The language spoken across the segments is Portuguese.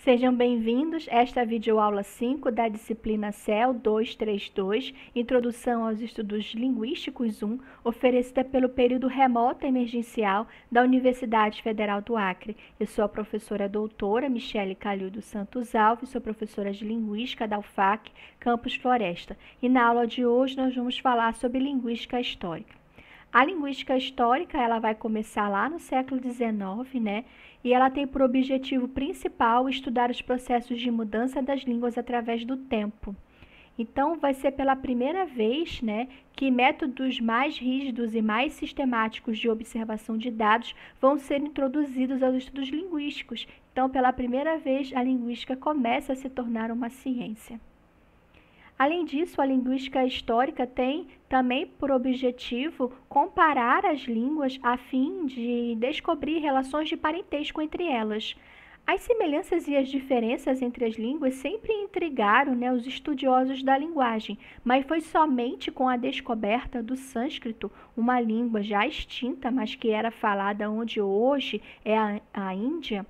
Sejam bem-vindos a esta videoaula 5 da disciplina CEL 232, Introdução aos Estudos Linguísticos 1, oferecida pelo período remoto emergencial da Universidade Federal do Acre. Eu sou a professora doutora Michele Calil dos Santos Alves, sou professora de Linguística da UFAC, Campus Floresta. E na aula de hoje nós vamos falar sobre linguística histórica. A linguística histórica, ela vai começar lá no século XIX, né? E ela tem por objetivo principal estudar os processos de mudança das línguas através do tempo. Então, vai ser pela primeira vez, né, que métodos mais rígidos e mais sistemáticos de observação de dados vão ser introduzidos aos estudos linguísticos. Então, pela primeira vez, a linguística começa a se tornar uma ciência. Além disso, a linguística histórica tem também por objetivo comparar as línguas a fim de descobrir relações de parentesco entre elas. As semelhanças e as diferenças entre as línguas sempre intrigaram, né, os estudiosos da linguagem, mas foi somente com a descoberta do sânscrito, uma língua já extinta, mas que era falada onde hoje é a Índia,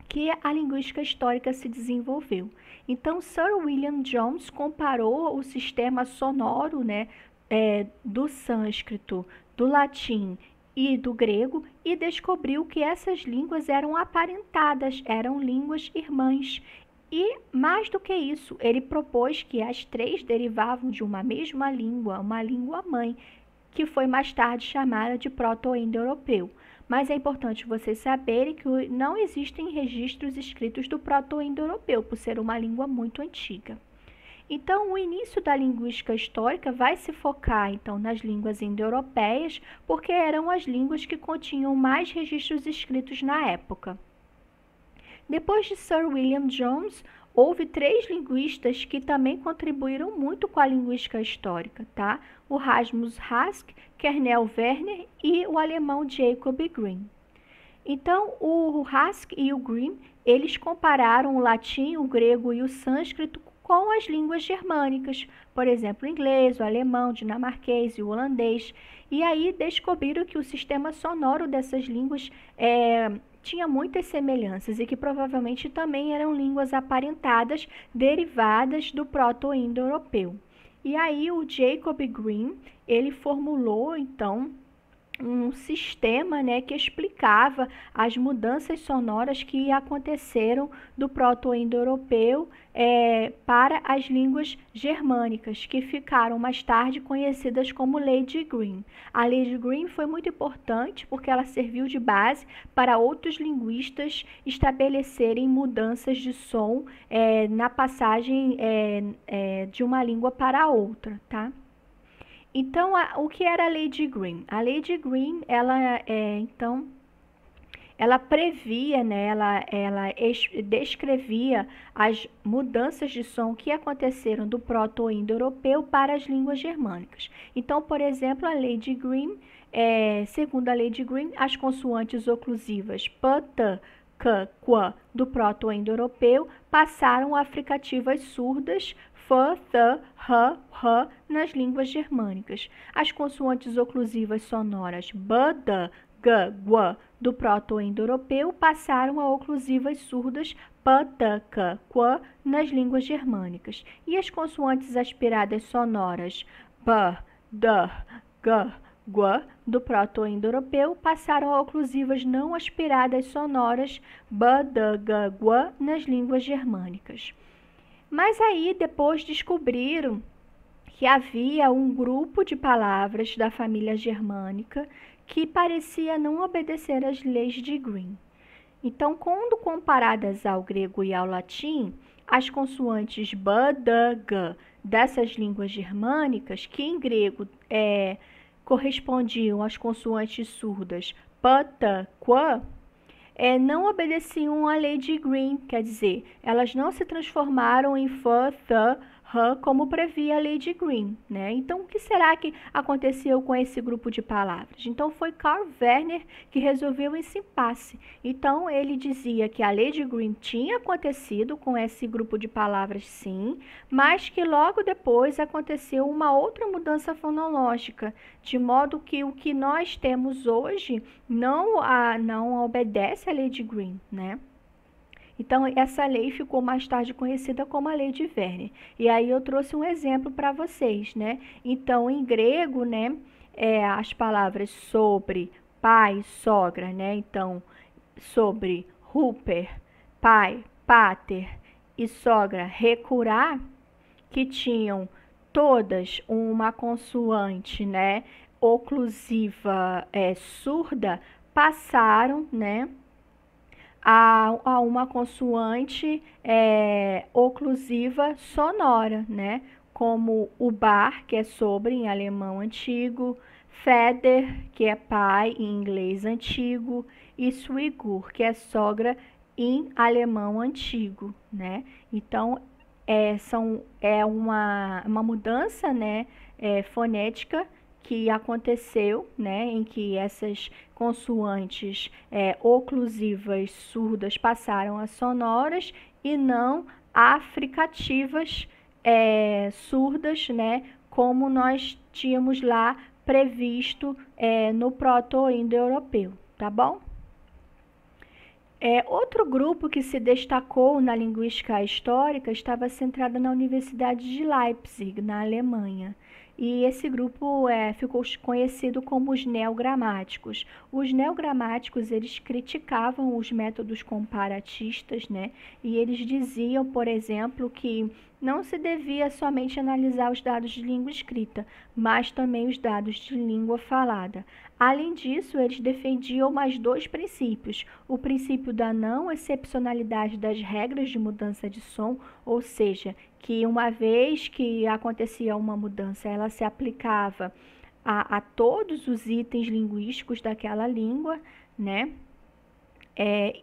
que a linguística histórica se desenvolveu. Então, Sir William Jones comparou o sistema sonoro, né, do sânscrito, do latim e do grego e descobriu que essas línguas eram aparentadas, eram línguas irmãs. E, mais do que isso, ele propôs que as três derivavam de uma mesma língua, uma língua-mãe, que foi mais tarde chamada de proto-indo-europeu. Mas é importante vocês saberem que não existem registros escritos do proto-indo-europeu, por ser uma língua muito antiga. Então, o início da linguística histórica vai se focar, então, nas línguas indo-europeias, porque eram as línguas que continham mais registros escritos na época. Depois de Sir William Jones, houve três linguistas que também contribuíram muito com a linguística histórica, tá? O Rasmus Rask, Kernel Werner e o alemão Jacob Grimm. Então, o Rask e o Grimm, eles compararam o latim, o grego e o sânscrito com as línguas germânicas, por exemplo, o inglês, o alemão, o dinamarquês e o holandês, e aí descobriram que o sistema sonoro dessas línguas tinha muitas semelhanças e que provavelmente também eram línguas aparentadas, derivadas do proto-indo-europeu. E aí o Jacob Grimm, ele formulou, então, um sistema, né, que explicava as mudanças sonoras que aconteceram do proto-indo-europeu para as línguas germânicas, que ficaram mais tarde conhecidas como Lei de Grimm. A Lei de Grimm foi muito importante porque ela serviu de base para outros linguistas estabelecerem mudanças de som na passagem de uma língua para outra, tá? Então, o que era a Lei de Grimm? A Lei de Grimm, ela previa, né, ela descrevia as mudanças de som que aconteceram do proto-indo-europeu para as línguas germânicas. Então, por exemplo, a Lei de Grimm, segundo a Lei de Grimm, as consoantes oclusivas p, t, k, q do proto-indo-europeu passaram a fricativas surdas f, th, h, h nas línguas germânicas. As consoantes oclusivas sonoras b, d, g, g do proto-indo-europeu passaram a oclusivas surdas p, t, k, q nas línguas germânicas. E as consoantes aspiradas sonoras b, d, g, g do proto-indo-europeu passaram a oclusivas não aspiradas sonoras b, d, g, g nas línguas germânicas. Mas aí depois descobriram que havia um grupo de palavras da família germânica que parecia não obedecer às leis de Grimm. Então, quando comparadas ao grego e ao latim, as consoantes b, d, g dessas línguas germânicas, que em grego correspondiam às consoantes surdas p, t, q, não obedeciam à lei de Grimm, quer dizer, elas não se transformaram em f, th, h, como previa a lei de Grimm, né? Então, o que será que aconteceu com esse grupo de palavras? Então, foi Karl Werner que resolveu esse impasse. Então, ele dizia que a lei de Grimm tinha acontecido com esse grupo de palavras, sim, mas que logo depois aconteceu uma outra mudança fonológica, de modo que o que nós temos hoje não obedece à lei de Grimm, né? Então, essa lei ficou mais tarde conhecida como a lei de Verne. E aí eu trouxe um exemplo para vocês, né? Então, em grego, né, as palavras sobre pai, sogra, né? Então, sobre Rupert, pai, pater e sogra, recurá, que tinham todas uma consoante, né, oclusiva surda, passaram, né, a uma consoante oclusiva sonora, né, como o bar, que é sobre em alemão antigo, Vater, que é pai em inglês antigo, e Schwieger, que é sogra em alemão antigo, né? Então, é uma mudança, né, fonética que aconteceu, né, em que essas consoantes oclusivas surdas passaram a sonoras e não africativas surdas, né, como nós tínhamos lá previsto no proto-indo-europeu, tá bom? Outro grupo que se destacou na linguística histórica estava centrado na Universidade de Leipzig, na Alemanha. E esse grupo ficou conhecido como os neogramáticos. Os neogramáticos, eles criticavam os métodos comparatistas, né? E eles diziam, por exemplo, que não se devia somente analisar os dados de língua escrita, mas também os dados de língua falada. Além disso, eles defendiam mais dois princípios: o princípio da não excepcionalidade das regras de mudança de som, ou seja, que uma vez que acontecia uma mudança, ela se aplicava a todos os itens linguísticos daquela língua, né?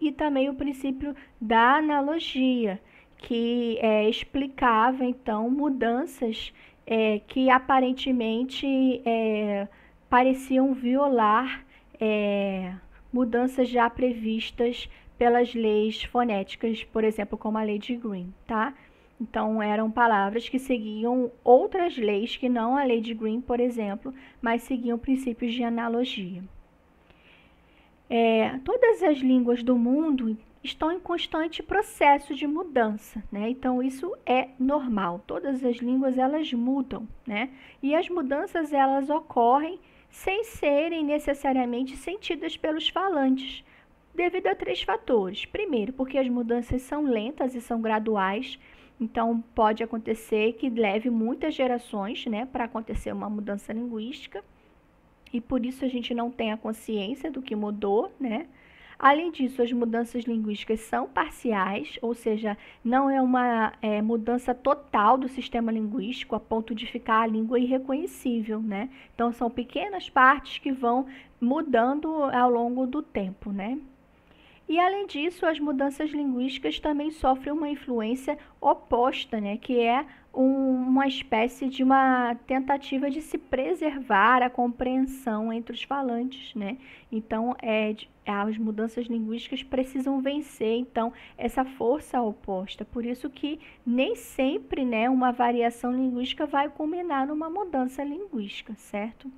E também o princípio da analogia, que explicava, então, mudanças que aparentemente pareciam violar mudanças já previstas pelas leis fonéticas, por exemplo, como a lei de Green, tá? Então, eram palavras que seguiam outras leis que não a lei de Green, por exemplo, mas seguiam princípios de analogia. Todas as línguas do mundo estão em constante processo de mudança, né? Então isso é normal. Todas as línguas elas mudam, né? E as mudanças elas ocorrem sem serem necessariamente sentidas pelos falantes, devido a três fatores. Primeiro, porque as mudanças são lentas e são graduais. Então pode acontecer que leve muitas gerações, né, para acontecer uma mudança linguística. E por isso a gente não tem a consciência do que mudou, né? Além disso, as mudanças linguísticas são parciais, ou seja, não é uma mudança total do sistema linguístico a ponto de ficar a língua irreconhecível, né? Então, são pequenas partes que vão mudando ao longo do tempo, né? E, além disso, as mudanças linguísticas também sofrem uma influência oposta, né, que é uma espécie de uma tentativa de se preservar a compreensão entre os falantes, né? Então, as mudanças linguísticas precisam vencer, então, essa força oposta. Por isso que nem sempre, né, uma variação linguística vai culminar numa mudança linguística, certo?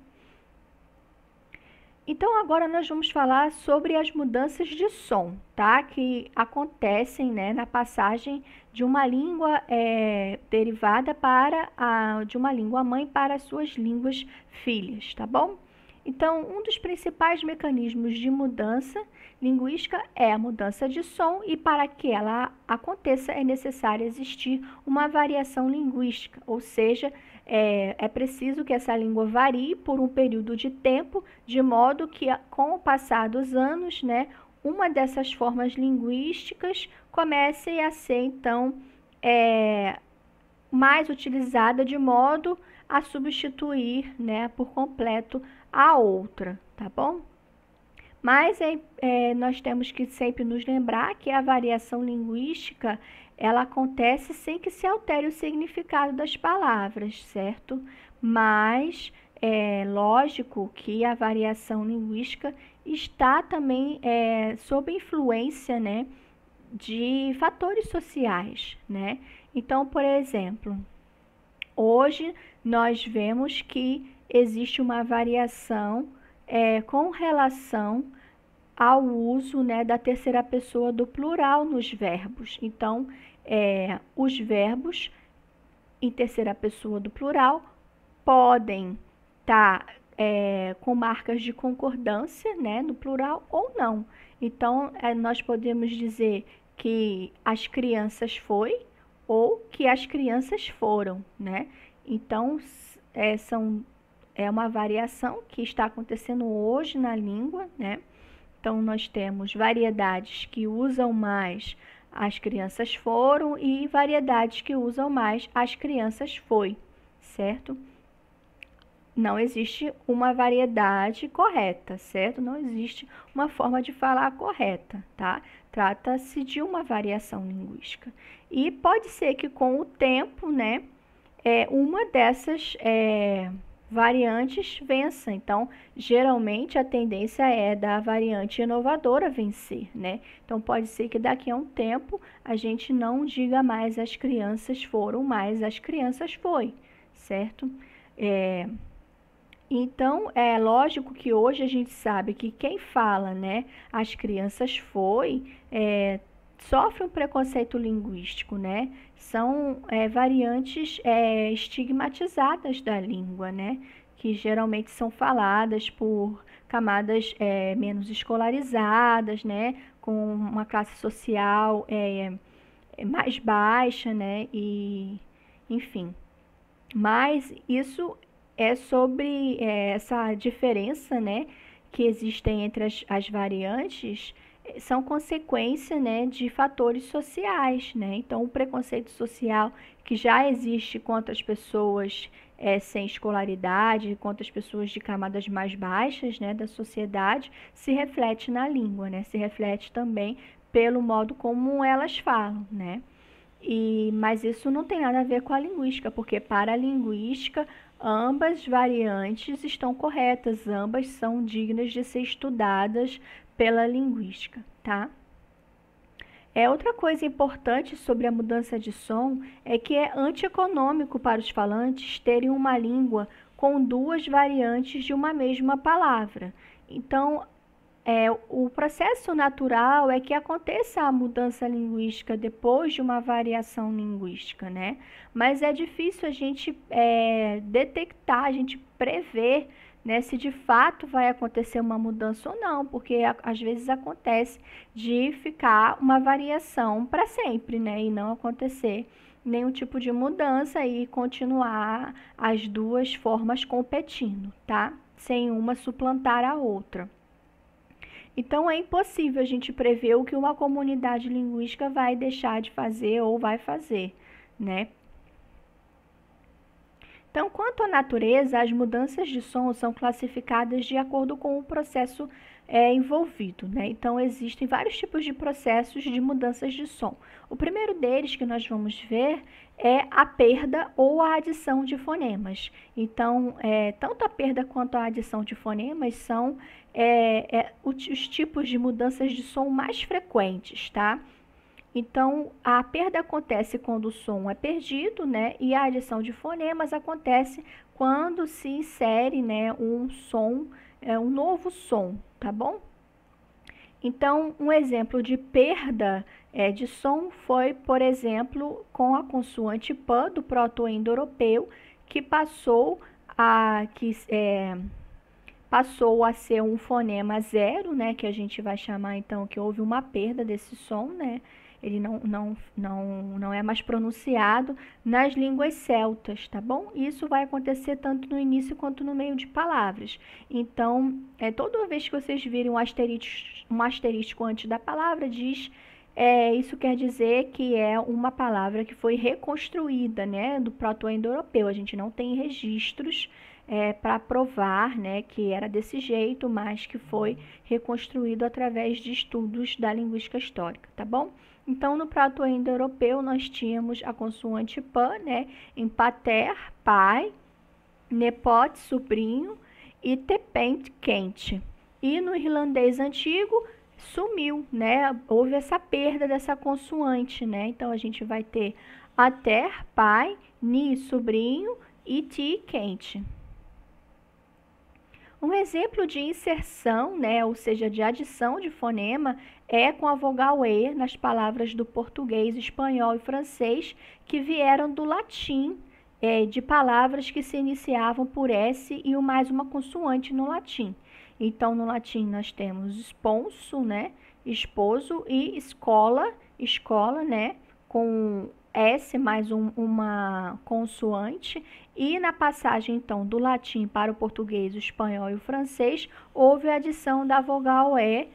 Então, agora nós vamos falar sobre as mudanças de som, tá? Que acontecem, né, na passagem de uma língua derivada de uma língua mãe para as suas línguas filhas, tá bom? Então, um dos principais mecanismos de mudança linguística é a mudança de som, e para que ela aconteça é necessário existir uma variação linguística, ou seja, é preciso que essa língua varie por um período de tempo, de modo que, com o passar dos anos, né, uma dessas formas linguísticas comece a ser, então, mais utilizada, de modo a substituir, né, por completo a outra, tá bom? Mas nós temos que sempre nos lembrar que a variação linguística ela acontece sem que se altere o significado das palavras, certo? Mas é lógico que a variação linguística está também sob influência, né, de fatores sociais, né? Então, por exemplo, hoje nós vemos que existe uma variação com relação ao uso, né, da terceira pessoa do plural nos verbos. Então, os verbos em terceira pessoa do plural podem estar com marcas de concordância, né, no plural ou não. Então, nós podemos dizer que as crianças foi ou que as crianças foram, né? Então, é uma variação que está acontecendo hoje na língua, né? Então, nós temos variedades que usam mais as crianças foram e variedades que usam mais as crianças foi, certo? Não existe uma variedade correta, certo? Não existe uma forma de falar correta, tá? Trata-se de uma variação linguística. E pode ser que com o tempo, né, uma dessas variantes vença. Então, geralmente a tendência é da variante inovadora vencer, né? Então, pode ser que daqui a um tempo a gente não diga mais as crianças foram, mais as crianças foi, certo? Então, é lógico que hoje a gente sabe que quem fala, né, as crianças foi, sofre um preconceito linguístico, né? São variantes estigmatizadas da língua, né? Que geralmente são faladas por camadas menos escolarizadas, né? Com uma classe social mais baixa, né? E, enfim. Mas isso é sobre essa diferença, né, que existem entre as variantes, são consequência, né, de fatores sociais, né? Então, o preconceito social que já existe contra as pessoas sem escolaridade, contra as pessoas de camadas mais baixas, né, da sociedade, se reflete na língua, né? Se reflete também pelo modo como elas falam, né? Mas isso não tem nada a ver com a linguística, porque para a linguística ambas variantes estão corretas, ambas são dignas de ser estudadas pela linguística, tá? Outra coisa importante sobre a mudança de som é que é antieconômico para os falantes terem uma língua com duas variantes de uma mesma palavra. Então, o processo natural é que aconteça a mudança linguística depois de uma variação linguística, né? Mas é difícil a gente detectar, a gente prever, né, se de fato vai acontecer uma mudança ou não, porque às vezes acontece de ficar uma variação para sempre, né? E não acontecer nenhum tipo de mudança e continuar as duas formas competindo, tá? Sem uma suplantar a outra. Então, é impossível a gente prever o que uma comunidade linguística vai deixar de fazer ou vai fazer, né? Então, quanto à natureza, as mudanças de som são classificadas de acordo com o processo envolvido, né? Então, existem vários tipos de processos de mudanças de som. O primeiro deles que nós vamos ver é a perda ou a adição de fonemas. Então, tanto a perda quanto a adição de fonemas são os tipos de mudanças de som mais frequentes, tá? Então, a perda acontece quando o som é perdido, né? E a adição de fonemas acontece quando se insere, né, um som, um novo som, tá bom? Então, um exemplo de perda de som foi, por exemplo, com a consoante P do proto-indo-europeu, que passou a ser um fonema zero, né? Que a gente vai chamar, então, que houve uma perda desse som, né? Ele não é mais pronunciado nas línguas celtas, tá bom? Isso vai acontecer tanto no início quanto no meio de palavras. Então, toda vez que vocês virem um asterisco antes da palavra, isso quer dizer que é uma palavra que foi reconstruída, né, do proto-indo-europeu. A gente não tem registros para provar, né, que era desse jeito, mas que foi reconstruído através de estudos da linguística histórica, tá bom? Então, no proto-indo-europeu, nós tínhamos a consoante P, né, em pater, pai, nepot, sobrinho, e tepent, quente. E no irlandês antigo, sumiu, né? Houve essa perda dessa consoante, né? Então, a gente vai ter ater, pai, ni, sobrinho, e ti, quente. Um exemplo de inserção, né, ou seja, de adição de fonema, é com a vogal E nas palavras do português, espanhol e francês que vieram do latim, de palavras que se iniciavam por S e o mais uma consoante no latim. Então, no latim nós temos esponso, né, esposo, e escola, escola, né, com S mais uma consoante. E na passagem, então, do latim para o português, o espanhol e o francês, houve a adição da vogal E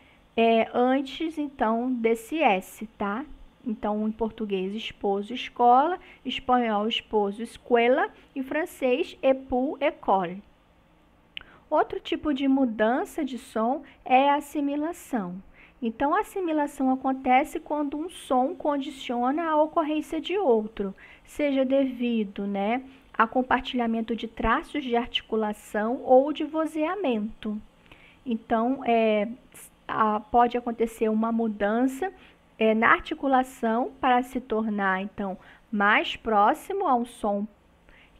antes, então, desse S, tá? Então, em português, esposo, escola, espanhol, esposo, escuela, e francês, époux, école. Outro tipo de mudança de som é a assimilação. Então, a assimilação acontece quando um som condiciona a ocorrência de outro, seja devido, né, a compartilhamento de traços de articulação ou de vozeamento. Então, pode acontecer uma mudança na articulação para se tornar, então, mais próximo a um som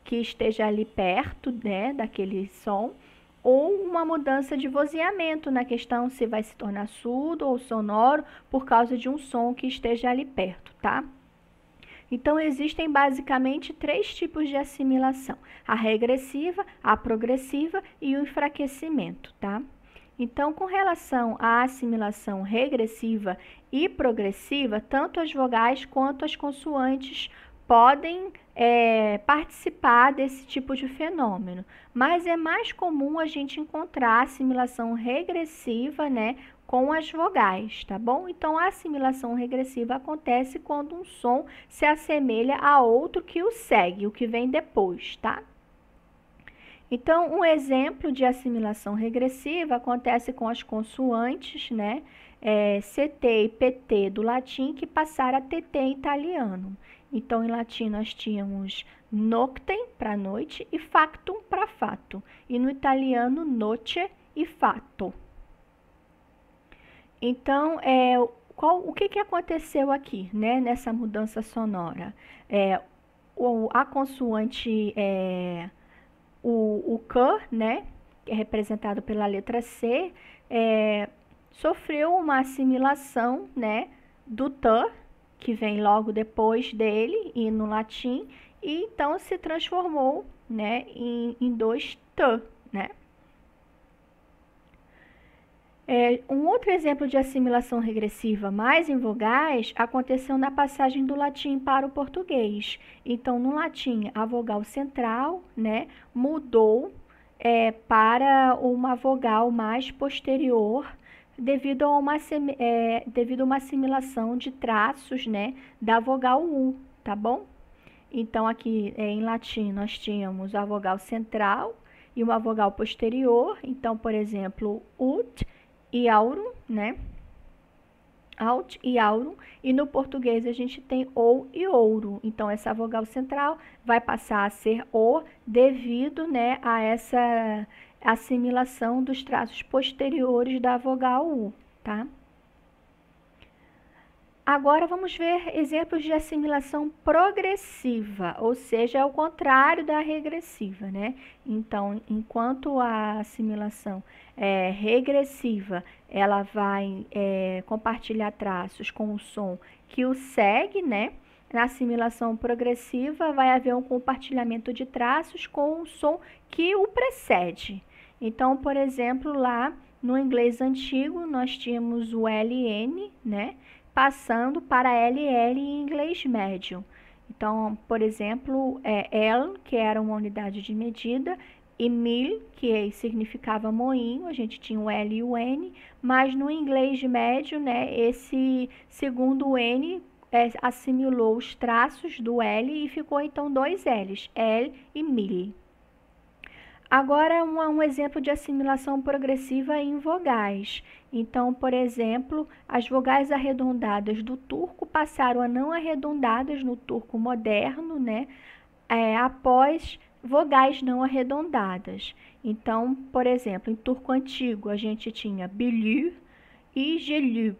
que esteja ali perto, né, daquele som, ou uma mudança de vozeamento na questão se vai se tornar surdo ou sonoro por causa de um som que esteja ali perto, tá? Então, existem basicamente 3 tipos de assimilação: a regressiva, a progressiva e o enfraquecimento, tá? Então, com relação à assimilação regressiva e progressiva, tanto as vogais quanto as consoantes podem participar desse tipo de fenômeno, mas é mais comum a gente encontrar assimilação regressiva, né, com as vogais, tá bom? Então, a assimilação regressiva acontece quando um som se assemelha a outro que o segue, o que vem depois, tá? Então, um exemplo de assimilação regressiva acontece com as consoantes, né? CT e PT do latim que passaram a TT em italiano. Então, em latim nós tínhamos noctem para noite e factum para fato. E no italiano, noce e fato. Então, o que aconteceu aqui, né, nessa mudança sonora? A consoante, o K, né, que é representado pela letra C, sofreu uma assimilação, né, do T, que vem logo depois dele, e no latim, e então se transformou, né, em 2 T, né? Um outro exemplo de assimilação regressiva mais em vogais aconteceu na passagem do latim para o português. Então, no latim, a vogal central, né, mudou para uma vogal mais posterior devido a uma assimilação de traços, né, da vogal U, tá bom? Então, aqui em latim nós tínhamos a vogal central e uma vogal posterior. Então, por exemplo, ut e aurum, né? Aut e aurum, e no português a gente tem ou e ouro. Então, essa vogal central vai passar a ser o devido, né, a essa assimilação dos traços posteriores da vogal U, tá? Agora vamos ver exemplos de assimilação progressiva, ou seja, é o contrário da regressiva, né? Então, enquanto a assimilação regressiva, ela vai compartilhar traços com o som que o segue, né? Na assimilação progressiva, vai haver um compartilhamento de traços com o som que o precede. Então, por exemplo, lá no inglês antigo, nós tínhamos o LN, né, passando para LL em inglês médio. Então, por exemplo, L, que era uma unidade de medida, e mil, que significava moinho, a gente tinha o L e o N, mas no inglês médio, né, esse segundo N assimilou os traços do L e ficou então 2 L's, L e mil. Agora, um exemplo de assimilação progressiva em vogais. Então, por exemplo, as vogais arredondadas do turco passaram a não arredondadas no turco moderno, né? Após vogais não arredondadas. Então, por exemplo, em turco antigo a gente tinha bilü e gelüp.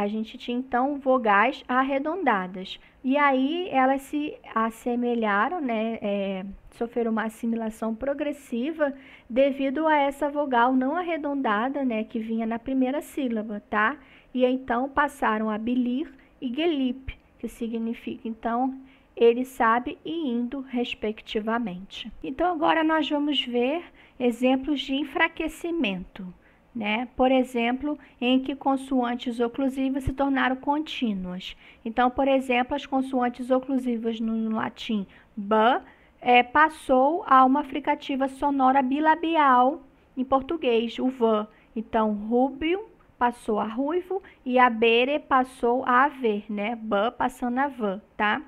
a gente tinha então vogais arredondadas. E aí elas se assemelharam, né? Sofreram uma assimilação progressiva devido a essa vogal não arredondada, né? Que vinha na primeira sílaba, tá? E então passaram a bilir e gelip, que significa então ele sabe e indo, respectivamente. Então agora nós vamos ver exemplos de enfraquecimento, né? Por exemplo, em que consoantes oclusivas se tornaram contínuas. Então, por exemplo, as consoantes oclusivas no latim b passou a uma fricativa sonora bilabial em português, o v. Então, rúbio passou a ruivo e a bere passou a haver, né? B passando a v, tá?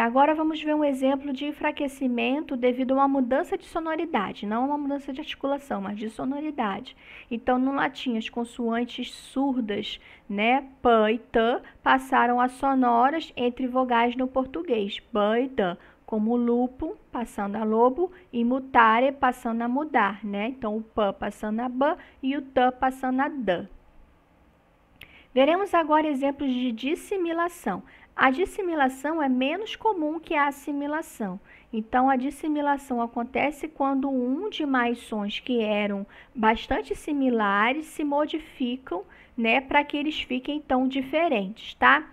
Agora vamos ver um exemplo de enfraquecimento devido a uma mudança de sonoridade, não uma mudança de articulação, mas de sonoridade. Então, no latim, as consoantes surdas, né, p e t, passaram a sonoras entre vogais no português, b e d, como lupo passando a lobo e mutare passando a mudar, né? Então, o p passando a b e o t passando a d. Veremos agora exemplos de dissimilação. A dissimilação é menos comum que a assimilação. Então, a dissimilação acontece quando um de mais sons que eram bastante similares se modificam, né, para que eles fiquem então diferentes, tá?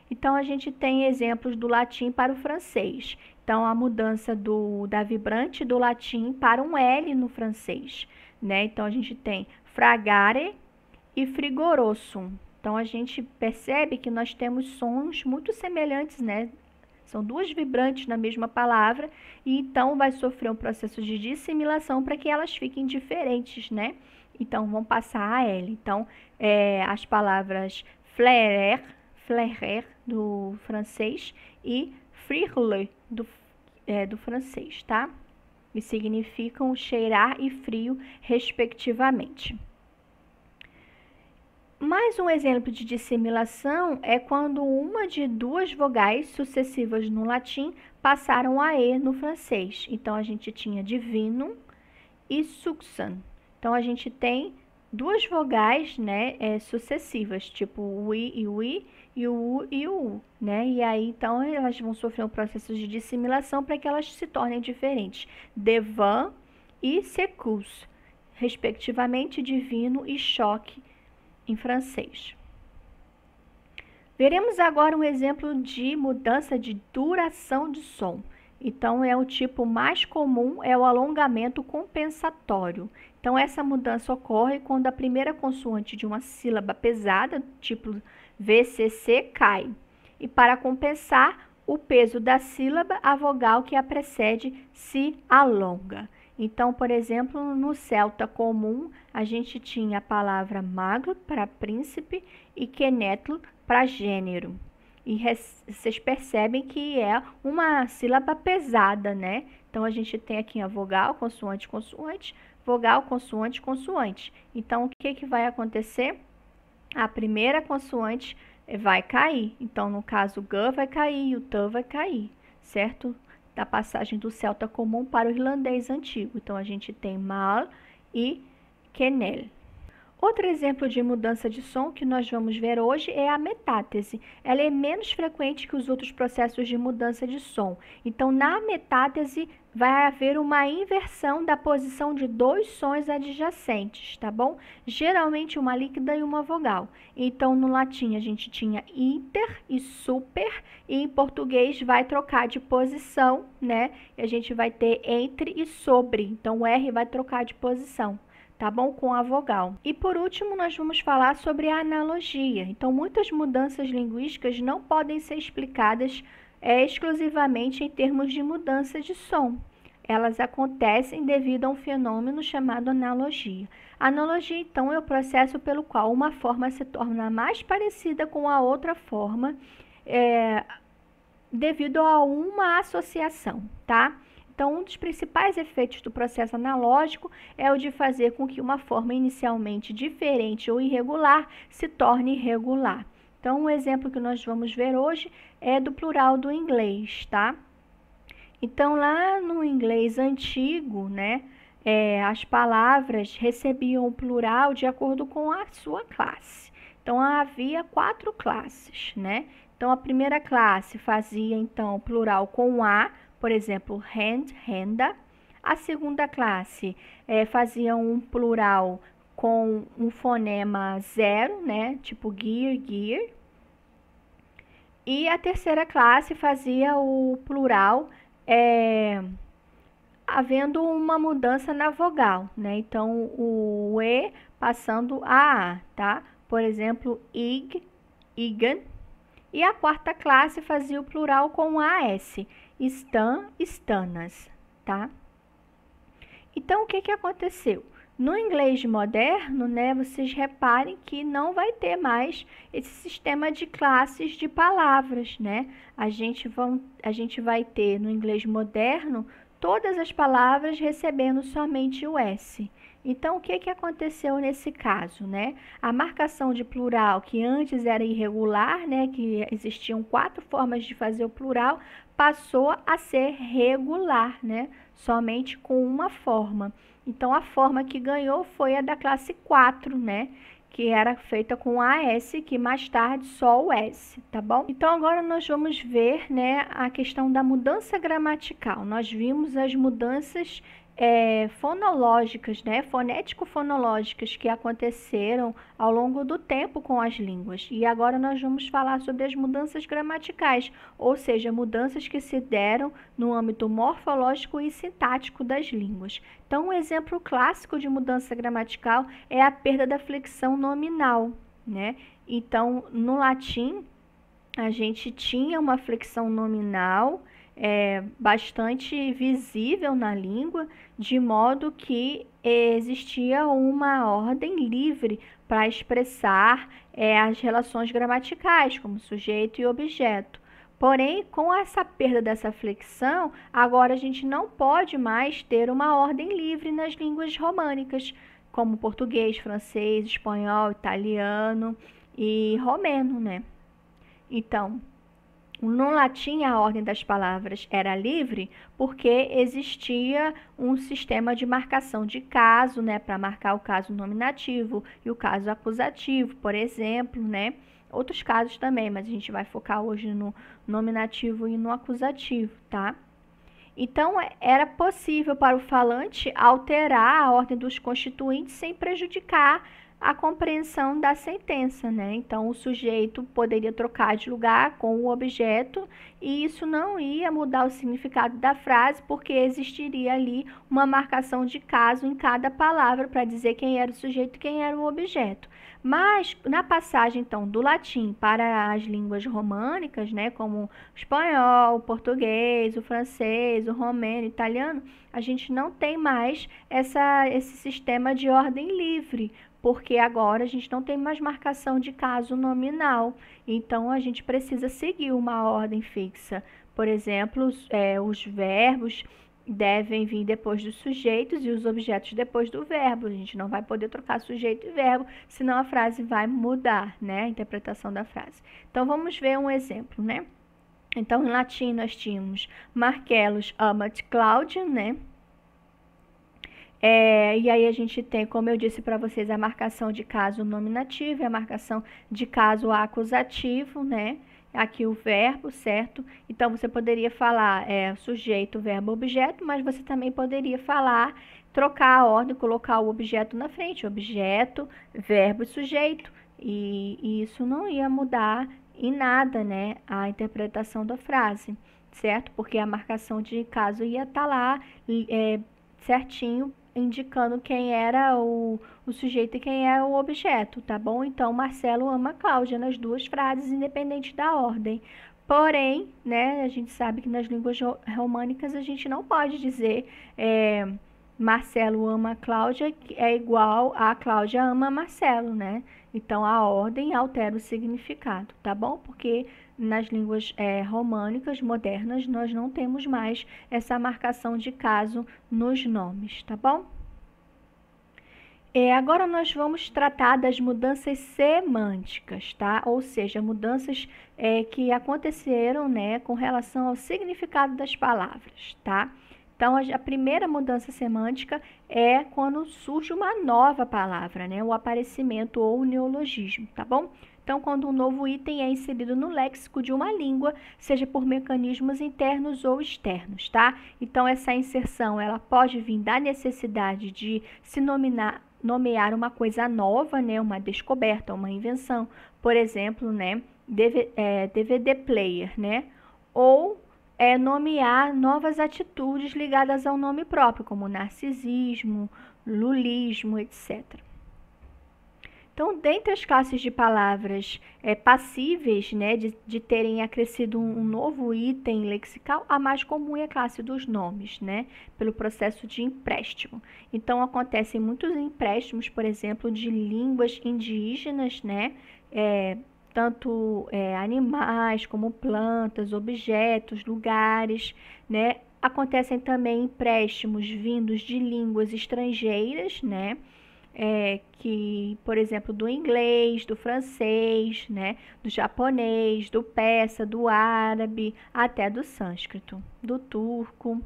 Então, a gente tem exemplos do latim para o francês. Então, a mudança da vibrante do latim para um L no francês, né? Então, a gente tem fragare e frigorossum. Então, a gente percebe que nós temos sons muito semelhantes, né? São duas vibrantes na mesma palavra, e então vai sofrer um processo de dissimilação para que elas fiquem diferentes, né? Então, vão passar a L. Então, as palavras flairer do francês e frire do francês, tá? E significam cheirar e frio, respectivamente. Mais um exemplo de dissimilação é quando uma de duas vogais sucessivas no latim passaram a E no francês. Então, a gente tinha divinum e succum. Então, a gente tem duas vogais, né, sucessivas, tipo o I e o I, e o U e o U, né? E aí, então, elas vão sofrer um processo de dissimilação para que elas se tornem diferentes. Devant e secus, respectivamente, divino e choque, em francês. Veremos agora um exemplo de mudança de duração de som. Então, o tipo mais comum é o alongamento compensatório. Então, essa mudança ocorre quando a primeira consoante de uma sílaba pesada, tipo VCC, cai. E para compensar o peso da sílaba, a vogal que a precede se alonga. Então, por exemplo, no celta comum, a gente tinha a palavra magro para príncipe e quenetlo para gênero. E vocês percebem que é uma sílaba pesada, né? Então, a gente tem aqui a vogal, consoante, consoante, vogal, consoante, consoante. Então, o que vai acontecer? A primeira consoante vai cair. Então, no caso, o G vai cair e o T vai cair, certo? Da passagem do celta comum para o irlandês antigo. Então, a gente tem mal e quenel. Outro exemplo de mudança de som que nós vamos ver hoje é a metátese. Ela é menos frequente que os outros processos de mudança de som. Então, na metátese, vai haver uma inversão da posição de dois sons adjacentes, tá bom? Geralmente uma líquida e uma vogal. Então, no latim a gente tinha inter e super, e em português vai trocar de posição, né? E a gente vai ter entre e sobre. Então, o R vai trocar de posição, tá bom? Com a vogal. E por último, nós vamos falar sobre a analogia. Então, muitas mudanças linguísticas não podem ser explicadas exclusivamente em termos de mudança de som. Elas acontecem devido a um fenômeno chamado analogia. A analogia, então, é o processo pelo qual uma forma se torna mais parecida com a outra forma devido a uma associação, tá? Então, um dos principais efeitos do processo analógico é o de fazer com que uma forma inicialmente diferente ou irregular se torne regular. Então, um exemplo que nós vamos ver hoje é do plural do inglês, tá? Então, lá no inglês antigo, né, as palavras recebiam o plural de acordo com a sua classe. Então, havia 4 classes, né? Então, a primeira classe fazia, então, plural com A, por exemplo, hand, renda. A segunda classe fazia um plural com um fonema zero, né? Tipo gear, gear. E a terceira classe fazia o plural havendo uma mudança na vogal, né? Então, o E passando a A, tá? Por exemplo, ig, igen. E a quarta classe fazia o plural com AS, stan, stanas, tá? Então, o que que aconteceu? No inglês moderno, né, vocês reparem que não vai ter mais esse sistema de classes de palavras, né? A gente vai ter no inglês moderno todas as palavras recebendo somente o S. Então, o que que aconteceu nesse caso, né? A marcação de plural, que antes era irregular, né, que existiam 4 formas de fazer o plural, passou a ser regular, né? Somente com uma forma. Então, a forma que ganhou foi a da classe 4, né? Que era feita com AS, que mais tarde só o S, tá bom? Então, agora nós vamos ver, né, a questão da mudança gramatical. Nós vimos as mudanças fonológicas, né, fonético-fonológicas que aconteceram ao longo do tempo com as línguas. E agora nós vamos falar sobre as mudanças gramaticais, ou seja, mudanças que se deram no âmbito morfológico e sintático das línguas. Então, um exemplo clássico de mudança gramatical é a perda da flexão nominal, né? Então, no latim, a gente tinha uma flexão nominal bastante visível na língua, de modo que existia uma ordem livre para expressar as relações gramaticais, como sujeito e objeto. Porém, com essa perda dessa flexão, agora a gente não pode mais ter uma ordem livre nas línguas românicas, como português, francês, espanhol, italiano e romeno, né? Então, no latim, a ordem das palavras era livre porque existia um sistema de marcação de caso, né, para marcar o caso nominativo e o caso acusativo, por exemplo, né? Outros casos também, mas a gente vai focar hoje no nominativo e no acusativo, tá? Então, era possível para o falante alterar a ordem dos constituintes sem prejudicar a compreensão da sentença, né? Então, o sujeito poderia trocar de lugar com o objeto e isso não ia mudar o significado da frase, porque existiria ali uma marcação de caso em cada palavra para dizer quem era o sujeito e quem era o objeto. Mas, na passagem, então, do latim para as línguas românicas, né, como o espanhol, o português, o francês, o romeno, o italiano, a gente não tem mais esse sistema de ordem livre, porque agora a gente não tem mais marcação de caso nominal. Então, a gente precisa seguir uma ordem fixa. Por exemplo, os verbos devem vir depois dos sujeitos e os objetos depois do verbo. A gente não vai poder trocar sujeito e verbo, senão a frase vai mudar, né? A interpretação da frase. Então, vamos ver um exemplo, né? Então, em latim, nós tínhamos Marcellus amat Claudium, né? E aí a gente tem, como eu disse para vocês, a marcação de caso nominativo e a marcação de caso acusativo, né? Aqui o verbo, certo? Então, você poderia falar sujeito, verbo, objeto, mas você também poderia falar, trocar a ordem, colocar o objeto na frente, objeto, verbo e sujeito. E isso não ia mudar em nada, né? A interpretação da frase, certo? Porque a marcação de caso ia estar lá certinho, indicando quem era o sujeito e quem é o objeto, tá bom? Então, Marcelo ama Cláudia nas duas frases, independente da ordem. Porém, né, a gente sabe que nas línguas românicas a gente não pode dizer Marcelo ama Cláudia é igual a Cláudia ama Marcelo, né? Então, a ordem altera o significado, tá bom? Porque nas línguas românicas modernas, nós não temos mais essa marcação de caso nos nomes, tá bom? Agora nós vamos tratar das mudanças semânticas, tá? Ou seja, mudanças que aconteceram, né, com relação ao significado das palavras, tá? Então, a primeira mudança semântica é quando surge uma nova palavra, né? O aparecimento ou o neologismo, tá bom? Então, quando um novo item é inserido no léxico de uma língua, seja por mecanismos internos ou externos, tá? Então, essa inserção, ela pode vir da necessidade de se nomear uma coisa nova, né? Uma descoberta, uma invenção. Por exemplo, né? DVD player, né? Ou nomear novas atitudes ligadas ao nome próprio, como narcisismo, lulismo, etc. Então, dentre as classes de palavras passíveis, né, de terem acrescido um novo item lexical, a mais comum é a classe dos nomes, né, pelo processo de empréstimo. Então, acontecem muitos empréstimos, por exemplo, de línguas indígenas, né, tanto animais como plantas, objetos, lugares, né. Acontecem também empréstimos vindos de línguas estrangeiras, né, que, por exemplo, do inglês, do francês, né, do japonês, do persa, do árabe, até do sânscrito, do turco.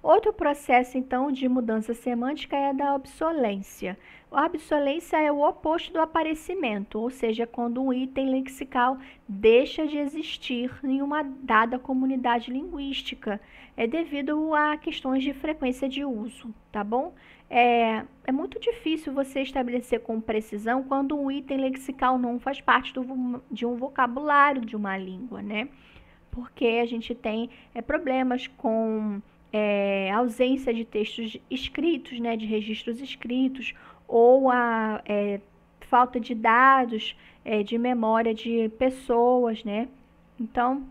Outro processo, então, de mudança semântica é a da obsolência. A obsolência é o oposto do aparecimento, ou seja, quando um item lexical deixa de existir em uma dada comunidade linguística, devido a questões de frequência de uso, tá bom? É muito difícil você estabelecer com precisão quando um item lexical não faz parte de um vocabulário de uma língua, né? Porque a gente tem problemas com ausência de textos escritos, né, de registros escritos, ou a falta de dados de memória de pessoas, né? Então,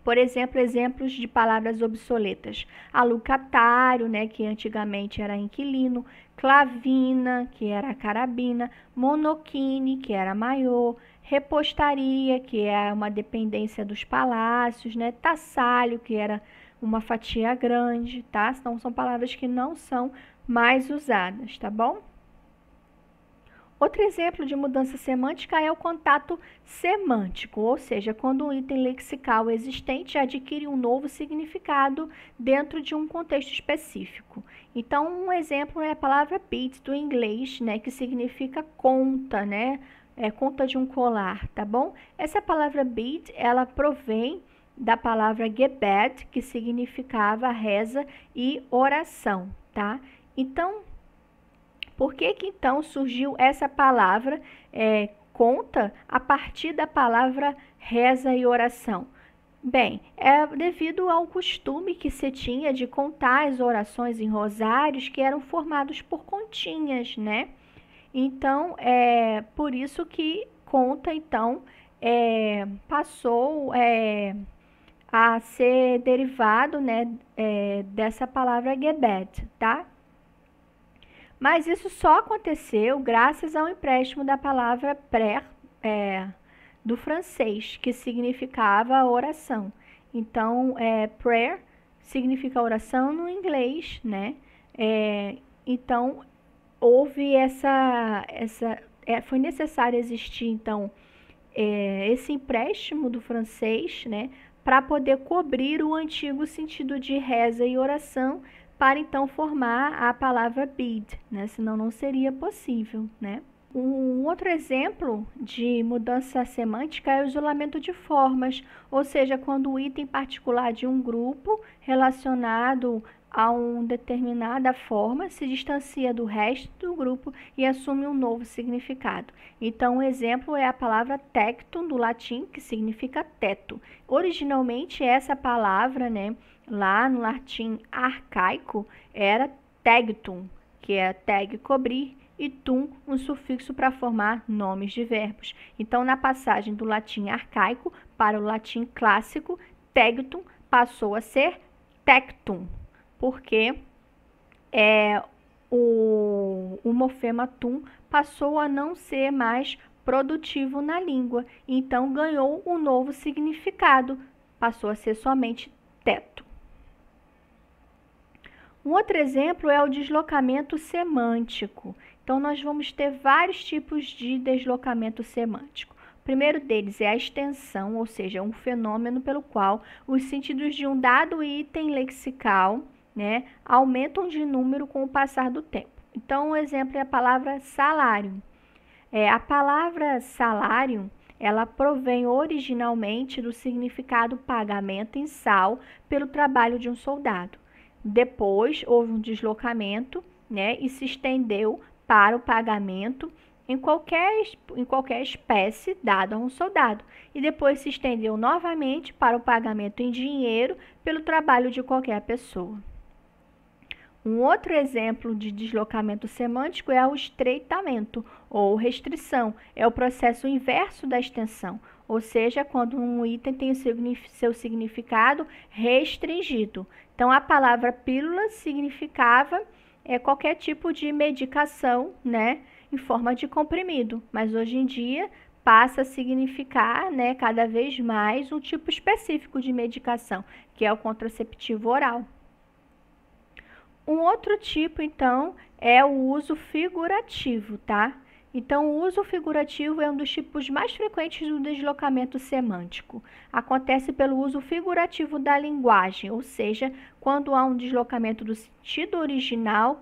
por exemplo, exemplos de palavras obsoletas. Alucatário, né, que antigamente era inquilino, clavina, que era carabina, monoquine, que era maior, repostaria, que é uma dependência dos palácios, né, tassalho, que era uma fatia grande, tá? Então, são palavras que não são mais usadas, tá bom? Outro exemplo de mudança semântica é o contato semântico, ou seja, quando um item lexical existente adquire um novo significado dentro de um contexto específico. Então, um exemplo é a palavra bead do inglês, né, que significa conta, né, conta de um colar, tá bom? Essa palavra bead, ela provém da palavra gebed, que significava reza e oração, tá? Então, por que então surgiu essa palavra conta a partir da palavra reza e oração? Bem, é devido ao costume que se tinha de contar as orações em rosários que eram formados por continhas, né? Então, é por isso que conta, então, passou a ser derivado, né, dessa palavra gebed, tá? Mas isso só aconteceu graças ao empréstimo da palavra prayer, do francês, que significava oração. Então, prayer significa oração no inglês, né? Então, houve foi necessário existir, então, esse empréstimo do francês, né, para poder cobrir o antigo sentido de reza e oração, para então formar a palavra bead, né? Senão não seria possível, né? Um outro exemplo de mudança semântica é o isolamento de formas, ou seja, quando o item particular de um grupo relacionado a uma determinada forma se distancia do resto do grupo e assume um novo significado. Então, um exemplo é a palavra tectum, do latim, que significa teto. Originalmente, essa palavra, né, lá no latim arcaico, era tegtum, que é teg, cobrir, e tum, um sufixo para formar nomes de verbos. Então, na passagem do latim arcaico para o latim clássico, tegtum passou a ser tectum, porque o morfema tum passou a não ser mais produtivo na língua, então ganhou um novo significado, passou a ser somente teto. Um outro exemplo é o deslocamento semântico. Então, nós vamos ter vários tipos de deslocamento semântico. O primeiro deles é a extensão, ou seja, um fenômeno pelo qual os sentidos de um dado item lexical, né, aumentam de número com o passar do tempo. Então, um exemplo é a palavra salário. A palavra salário, ela provém originalmente do significado pagamento em sal pelo trabalho de um soldado. Depois houve um deslocamento, né, e se estendeu para o pagamento em qualquer espécie dado a um soldado. E depois se estendeu novamente para o pagamento em dinheiro pelo trabalho de qualquer pessoa. Um outro exemplo de deslocamento semântico é o estreitamento ou restrição. É o processo inverso da extensão, ou seja, quando um item tem seu significado restringido. Então, a palavra pílula significava qualquer tipo de medicação, né, em forma de comprimido, mas hoje em dia passa a significar, né, cada vez mais um tipo específico de medicação, que é o contraceptivo oral. Um outro tipo, então, é o uso figurativo, tá? Então, o uso figurativo é um dos tipos mais frequentes do deslocamento semântico. Acontece pelo uso figurativo da linguagem, ou seja, quando há um deslocamento do sentido original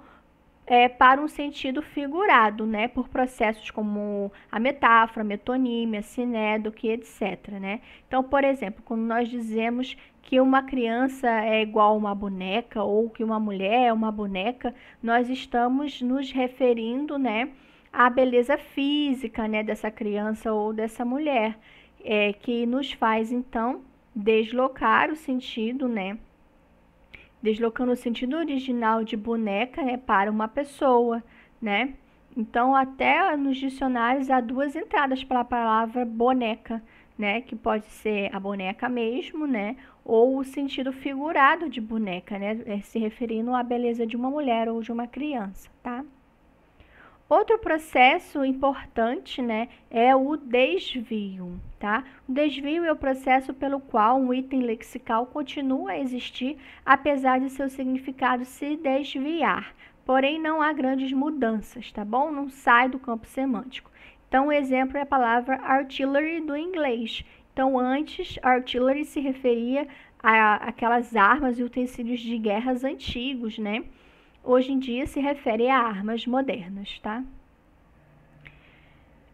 para um sentido figurado, né, por processos como a metáfora, a metonímia, sinédoque, etc, né? Então, por exemplo, quando nós dizemos que uma criança é igual a uma boneca ou que uma mulher é uma boneca, nós estamos nos referindo, né, à beleza física, né, dessa criança ou dessa mulher, que nos faz, então, deslocar o sentido, né, deslocando o sentido original de boneca, né, para uma pessoa, né? Então, até nos dicionários há duas entradas para a palavra boneca, né, que pode ser a boneca mesmo, né, ou o sentido figurado de boneca, né, se referindo à beleza de uma mulher ou de uma criança, tá? Outro processo importante, né, é o desvio, tá? O desvio é o processo pelo qual um item lexical continua a existir, apesar de seu significado se desviar. Porém, não há grandes mudanças, tá bom? Não sai do campo semântico. Então, o exemplo é a palavra artillery do inglês. Então, antes, artillery se referia a aquelas armas e utensílios de guerras antigos, né? Hoje em dia se refere a armas modernas, tá?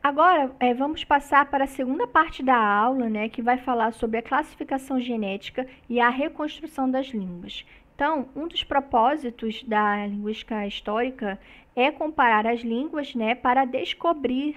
Agora, vamos passar para a segunda parte da aula, né, que vai falar sobre a classificação genética e a reconstrução das línguas. Então, um dos propósitos da linguística histórica é comparar as línguas, né, para descobrir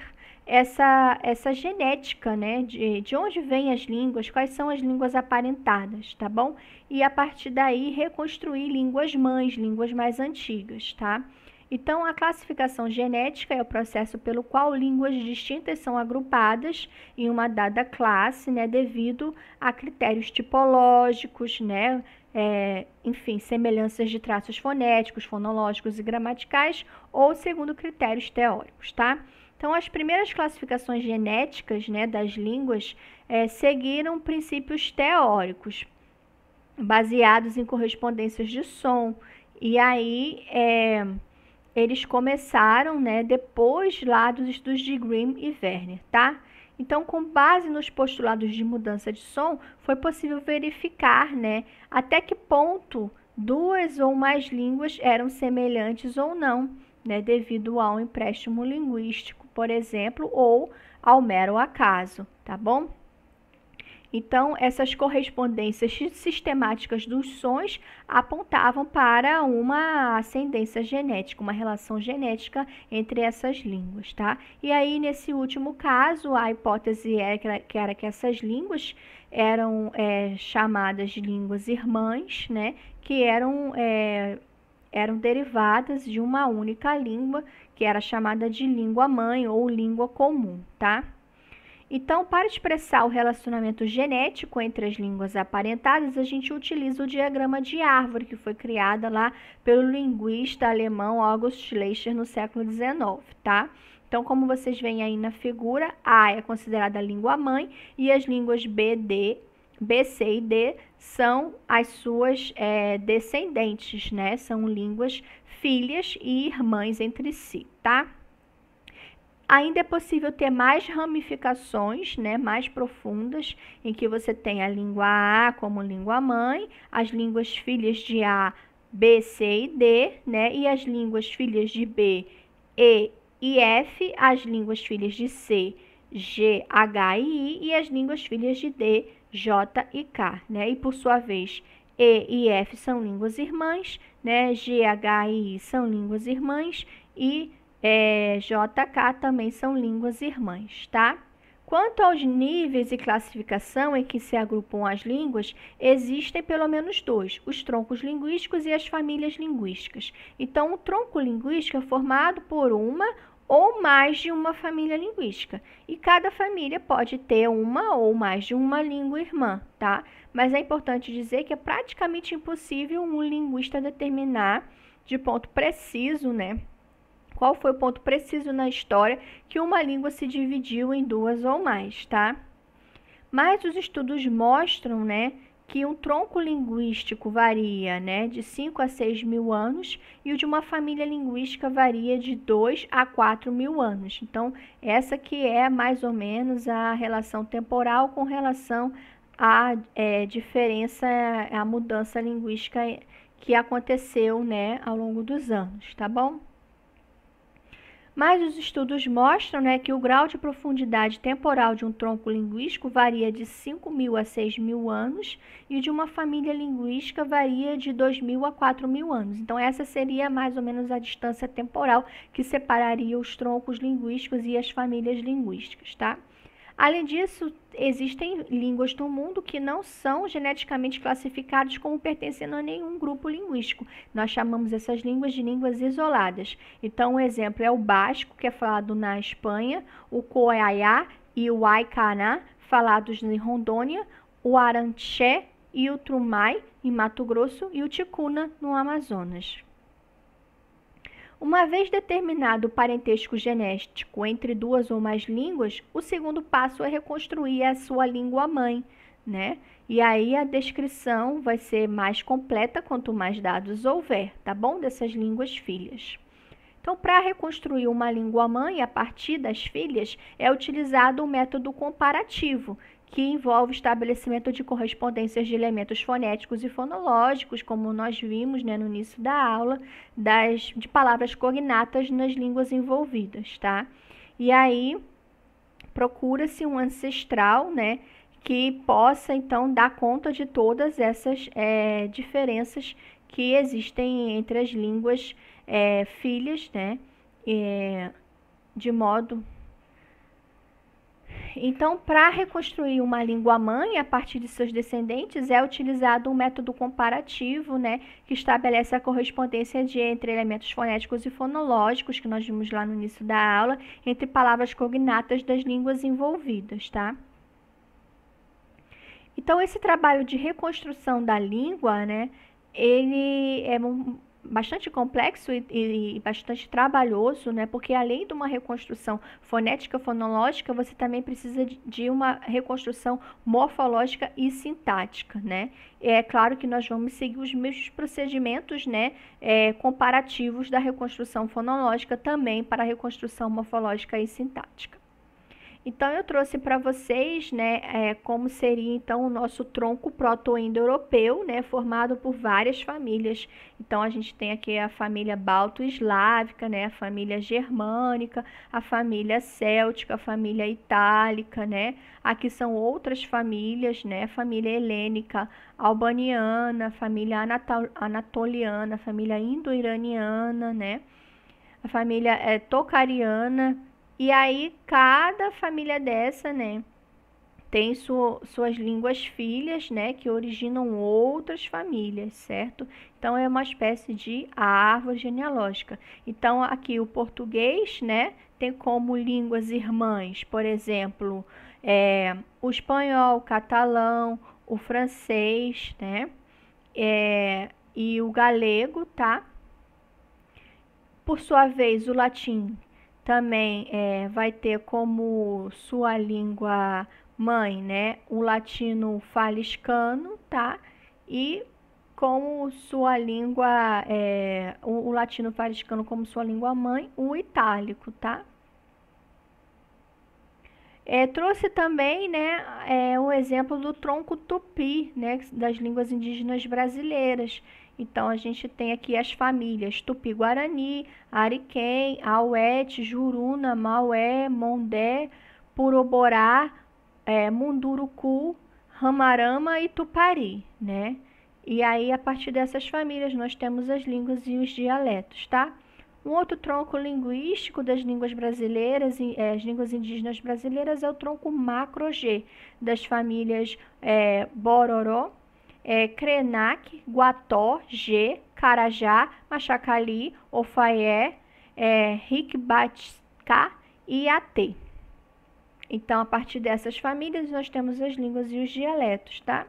essa genética, né, de onde vêm as línguas, quais são as línguas aparentadas, tá bom? E a partir daí reconstruir línguas mães, línguas mais antigas, tá? Então, a classificação genética é o processo pelo qual línguas distintas são agrupadas em uma dada classe, né, devido a critérios tipológicos, né, enfim, semelhanças de traços fonéticos, fonológicos e gramaticais, ou segundo critérios teóricos, tá? Então, as primeiras classificações genéticas, né, das línguas seguiram princípios teóricos, baseados em correspondências de som. E aí, eles começaram, né, depois lá dos estudos de Grimm e Werner, tá? Então, com base nos postulados de mudança de som, foi possível verificar, né, até que ponto duas ou mais línguas eram semelhantes ou não, né, devido ao empréstimo linguístico, por exemplo, ou ao mero acaso, tá bom? Então, essas correspondências sistemáticas dos sons apontavam para uma ascendência genética, uma relação genética entre essas línguas, tá? E aí, nesse último caso, a hipótese era que essas línguas eram chamadas de línguas irmãs, né? Que eram derivadas de uma única língua, que era chamada de língua mãe ou língua comum, tá? Então, para expressar o relacionamento genético entre as línguas aparentadas, a gente utiliza o diagrama de árvore, que foi criada lá pelo linguista alemão August Schleicher no século XIX, tá? Então, como vocês veem aí na figura, A é considerada a língua mãe e as línguas B, C e D são as suas descendentes, né? São línguas filhas e irmãs entre si, tá? Ainda é possível ter mais ramificações, né, mais profundas, em que você tem a língua A como língua mãe, as línguas filhas de A, B, C e D, né, e as línguas filhas de B, E e F, as línguas filhas de C, G, H e I, e as línguas filhas de D, J e K, né, e por sua vez, E e F são línguas irmãs, né, G, H e I são línguas irmãs, e JK também são línguas irmãs, tá? Quanto aos níveis e classificação em que se agrupam as línguas, existem pelo menos dois: os troncos linguísticos e as famílias linguísticas. Então, o tronco linguístico é formado por uma ou mais de uma família linguística, e cada família pode ter uma ou mais de uma língua irmã, tá? Mas é importante dizer que é praticamente impossível um linguista determinar de ponto preciso, né? Qual foi o ponto preciso na história que uma língua se dividiu em duas ou mais, tá? Mas os estudos mostram, né, que um tronco linguístico varia, né, de 5 a 6 mil anos e o de uma família linguística varia de 2 a 4 mil anos. Então, essa que é mais ou menos a relação temporal com relação à diferença, à mudança linguística que aconteceu, né, ao longo dos anos, tá bom? Mas os estudos mostram, né, que o grau de profundidade temporal de um tronco linguístico varia de 5.000 a 6.000 anos e de uma família linguística varia de 2.000 a 4.000 anos. Então, essa seria mais ou menos a distância temporal que separaria os troncos linguísticos e as famílias linguísticas, tá? Além disso, existem línguas no mundo que não são geneticamente classificadas como pertencendo a nenhum grupo linguístico. Nós chamamos essas línguas de línguas isoladas. Então, um exemplo é o basco, que é falado na Espanha, o coaiá e o aicaná, falados em Rondônia, o aranché e o trumai, em Mato Grosso, e o ticuna, no Amazonas. Uma vez determinado o parentesco genético entre duas ou mais línguas, o segundo passo é reconstruir a sua língua-mãe, né? E aí a descrição vai ser mais completa quanto mais dados houver, tá bom? Dessas línguas filhas. Então, para reconstruir uma língua-mãe a partir das filhas, é utilizado o método comparativo, que envolve o estabelecimento de correspondências de elementos fonéticos e fonológicos, como nós vimos, né, no início da aula, de palavras cognatas nas línguas envolvidas, tá? E aí, procura-se um ancestral, né, que possa, então, dar conta de todas essas diferenças que existem entre as línguas filhas, né, de modo... Então, para reconstruir uma língua-mãe a partir de seus descendentes, é utilizado um método comparativo, né, que estabelece a correspondência entre elementos fonéticos e fonológicos, que nós vimos lá no início da aula, entre palavras cognatas das línguas envolvidas, tá? Então, esse trabalho de reconstrução da língua, né, ele é bastante complexo e bastante trabalhoso, né? Porque além de uma reconstrução fonética fonológica, você também precisa de uma reconstrução morfológica e sintática, né? É claro que nós vamos seguir os mesmos procedimentos, né, comparativos da reconstrução fonológica também para a reconstrução morfológica e sintática. Então, eu trouxe para vocês, né, como seria, então, o nosso tronco proto-indo-europeu, né, formado por várias famílias. Então, a gente tem aqui a família balto-eslávica, né, a família germânica, a família céltica, a família itálica, né. Aqui são outras famílias, né, a família helênica, albaniana, a família anatoliana, a família indo-iraniana, né, a família tocariana. E aí, cada família dessa, né, tem suas línguas filhas, né, que originam outras famílias, certo? Então, é uma espécie de árvore genealógica. Então, aqui o português, né, tem como línguas irmãs, por exemplo, o espanhol, o catalão, o francês, né, e o galego, tá? Por sua vez, o latim também vai ter como sua língua mãe, né, o latino faliscano, tá? E como sua língua, o latino faliscano como sua língua mãe, o itálico, tá? Trouxe também, né, um exemplo do tronco tupi, né, das línguas indígenas brasileiras. Então, a gente tem aqui as famílias Tupi-Guarani, Ariquém, Auete, Juruna, Maué, Mondé, Puroborá, Munduruku, Ramarama e Tupari, né? E aí, a partir dessas famílias, nós temos as línguas e os dialetos, tá? Um outro tronco linguístico das línguas brasileiras, as línguas indígenas brasileiras, é o tronco macro-G, das famílias Bororó, Krenak, Guató, G, Carajá, Machacali, Ofaié, Ricbatska e Atê. Então, a partir dessas famílias, nós temos as línguas e os dialetos, tá?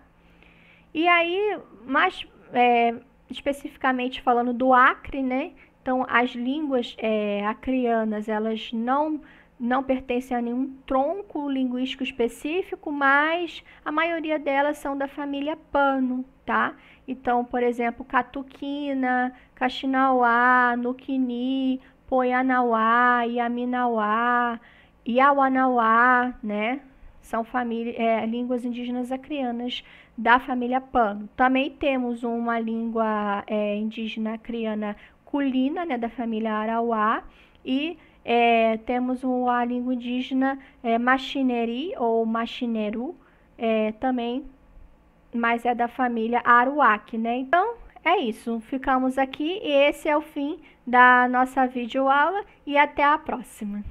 E aí, mais especificamente falando do Acre, né? Então, as línguas acrianas, elas não pertencem a nenhum tronco linguístico específico, mas a maioria delas são da família Pano, tá? Então, por exemplo, Catuquina, Caxinauá, Nuquini, Poianauá, Yaminauá, Iauanauá, né? São línguas indígenas acrianas da família Pano. Também temos uma língua indígena acriana culina, né, da família Arauá, e temos a língua indígena Machineri ou Machineru, também, mas é da família Aruac, né? Então, é isso. Ficamos aqui e esse é o fim da nossa videoaula e até a próxima.